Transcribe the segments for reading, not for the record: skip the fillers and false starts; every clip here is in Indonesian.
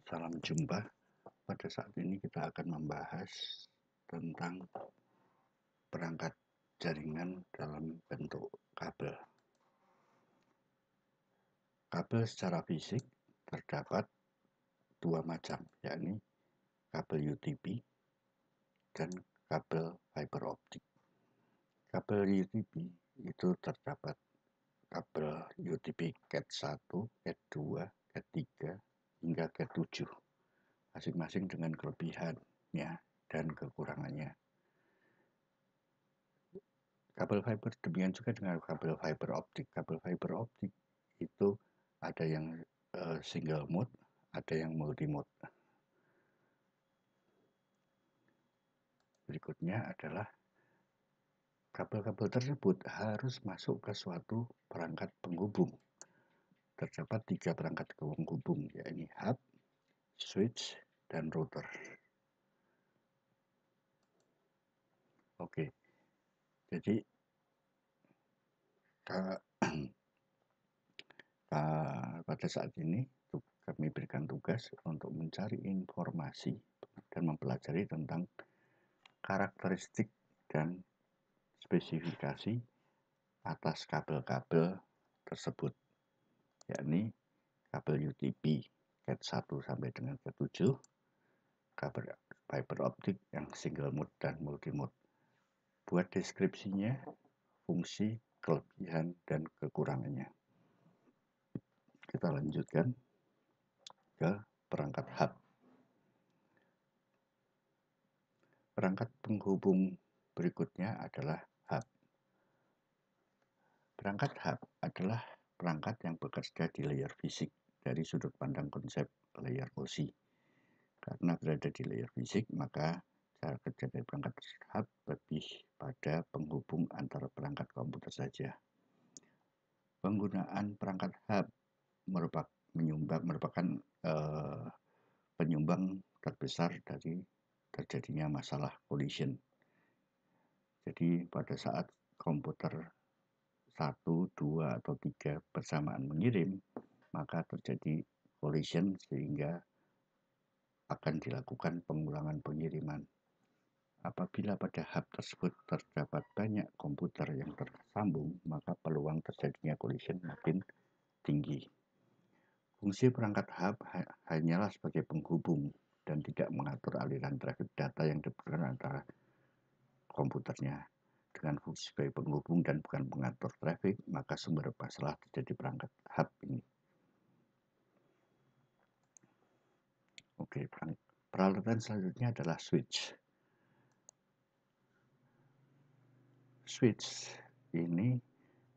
Salam jumpa. Pada saat ini kita akan membahas tentang perangkat jaringan dalam bentuk kabel. Kabel secara fisik terdapat dua macam, yakni kabel UTP dan kabel fiber optik. Kabel UTP itu terdapat kabel UTP Cat 1, Cat 2, Cat 3, hingga Cat 7, masing-masing dengan kelebihannya dan kekurangannya. Kabel fiber demikian juga dengan kabel fiber optik. Kabel fiber optik itu ada yang single mode, ada yang multi mode. Berikutnya adalah kabel-kabel tersebut harus masuk ke suatu perangkat penghubung. Terdapat 3 perangkat penghubung, yakni hub, switch, dan router. Oke, jadi pada saat ini kami berikan tugas untuk mencari informasi dan mempelajari tentang karakteristik dan spesifikasi atas kabel-kabel tersebut, yakni kabel UTP Cat 1 sampai dengan Cat 7, kabel fiber optik yang single mode dan multi mode. Buat deskripsinya, fungsi, kelebihan, dan kekurangannya. Kita lanjutkan ke perangkat hub. Perangkat penghubung berikutnya adalah hub. Perangkat hub adalah perangkat yang bekerja di layer fisik dari sudut pandang konsep layer OSI. Karena berada di layer fisik, maka cara kerja dari perangkat hub lebih pada penghubung antara perangkat komputer saja. Penggunaan perangkat hub merupakan penyumbang terbesar dari terjadinya masalah collision. Jadi pada saat komputer 1, 2, atau 3 bersamaan mengirim, maka terjadi collision sehingga akan dilakukan pengulangan pengiriman. Apabila pada hub tersebut terdapat banyak komputer yang tersambung, maka peluang terjadinya collision makin tinggi. Fungsi perangkat hub hanyalah sebagai penghubung dan tidak mengatur aliran trafik data yang diperlukan antara komputernya. Dengan fungsi sebagai penghubung dan bukan pengatur trafik, maka sumber masalah terjadi perangkat hub ini. Oke, peralatan selanjutnya adalah switch. Switch ini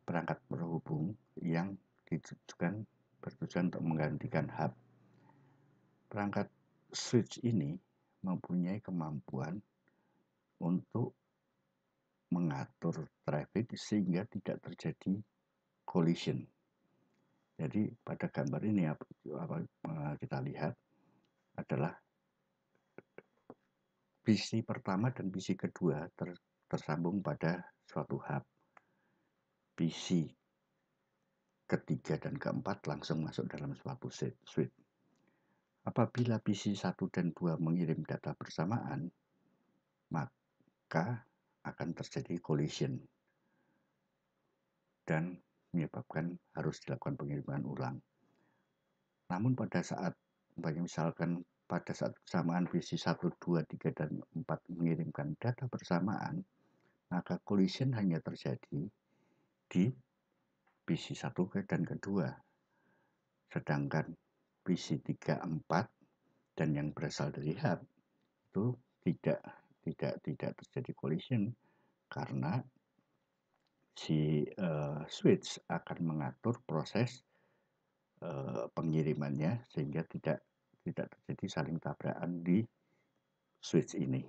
perangkat penghubung yang bertujuan untuk menggantikan hub. Perangkat switch ini mempunyai kemampuan untuk mengatur traffic sehingga tidak terjadi collision. Jadi pada gambar ini kita lihat adalah PC pertama dan PC kedua tersambung pada suatu hub. PC ketiga dan keempat langsung masuk dalam suatu switch. Apabila PC 1 dan 2 mengirim data bersamaan, maka akan terjadi collision dan menyebabkan harus dilakukan pengiriman ulang. Namun pada saat misalkan pada saat bersamaan PC 1, 2, 3, dan 4 mengirimkan data bersamaan, maka collision hanya terjadi di PC 1 dan kedua. Sedangkan PC 3, 4 dan yang berasal dari hub itu tidak terjadi collision karena si switch akan mengatur proses pengirimannya sehingga tidak terjadi saling tabrakan di switch ini.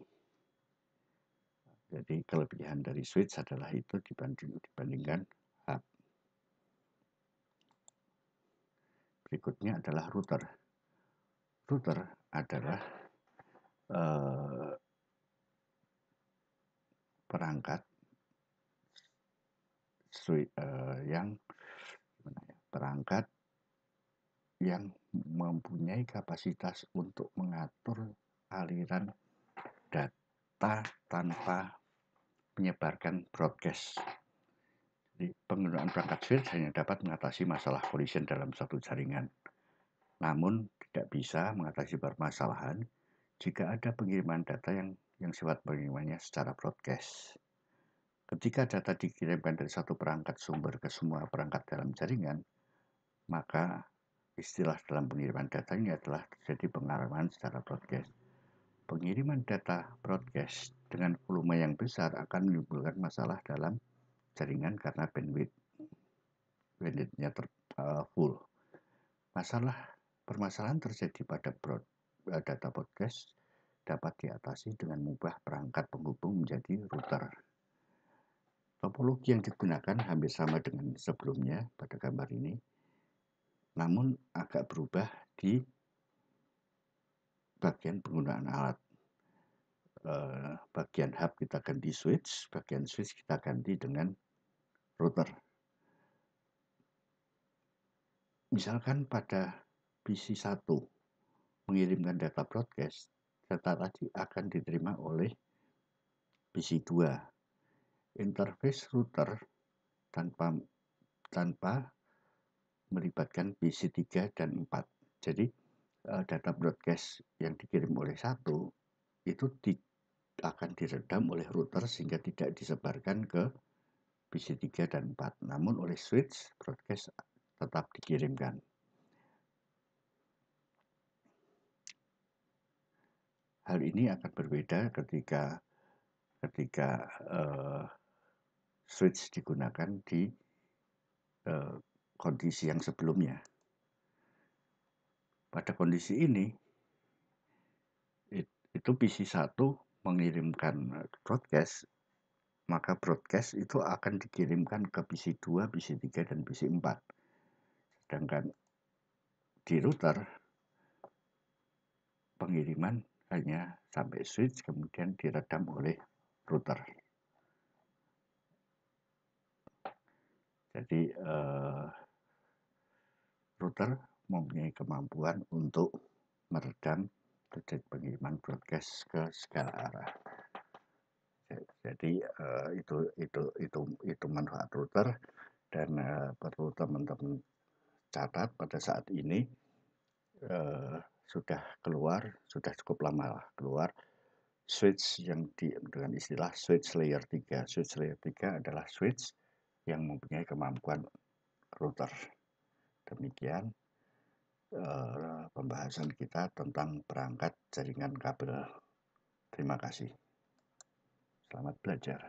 Jadi kelebihan dari switch adalah itu dibandingkan hub. Berikutnya adalah router. Router adalah perangkat yang perangkat yang mempunyai kapasitas untuk mengatur aliran data tanpa menyebarkan broadcast. Jadi penggunaan perangkat switch hanya dapat mengatasi masalah collision dalam satu jaringan. Namun tidak bisa mengatasi permasalahan jika ada pengiriman data yang sifat pengirimannya secara broadcast. Ketika data dikirimkan dari satu perangkat sumber ke semua perangkat dalam jaringan, maka istilah dalam pengiriman data ini adalah terjadi pengiriman secara broadcast. Pengiriman data broadcast dengan volume yang besar akan menimbulkan masalah dalam jaringan karena bandwidth-nya full. Permasalahan terjadi pada data broadcast dapat diatasi dengan mengubah perangkat penghubung menjadi router. Topologi yang digunakan hampir sama dengan sebelumnya pada gambar ini, namun agak berubah di bagian penggunaan alat. Bagian hub kita ganti switch, bagian switch kita ganti dengan router. Misalkan pada PC1 mengirimkan data broadcast, data tadi akan diterima oleh PC2. Interface router tanpa melibatkan PC3 dan 4. Jadi data broadcast yang dikirim oleh satu itu akan diredam oleh router sehingga tidak disebarkan ke PC3 dan 4. Namun oleh switch broadcast tetap dikirimkan. Hal ini akan berbeda ketika switch digunakan di kondisi yang sebelumnya. Pada kondisi ini, itu PC1 mengirimkan broadcast, maka broadcast itu akan dikirimkan ke PC2, PC3, dan PC4. Sedangkan di router, pengiriman hanya sampai switch, kemudian diredam oleh router. Jadi router mempunyai kemampuan untuk meredam terjadi pengiriman broadcast ke segala arah. Jadi itu manfaat router, dan perlu teman-teman catat pada saat ini sudah cukup lama keluar switch yang dengan istilah switch layer 3. Switch layer 3 adalah switch yang mempunyai kemampuan router. Demikian pembahasan kita tentang perangkat jaringan kabel. Terima kasih. Selamat belajar.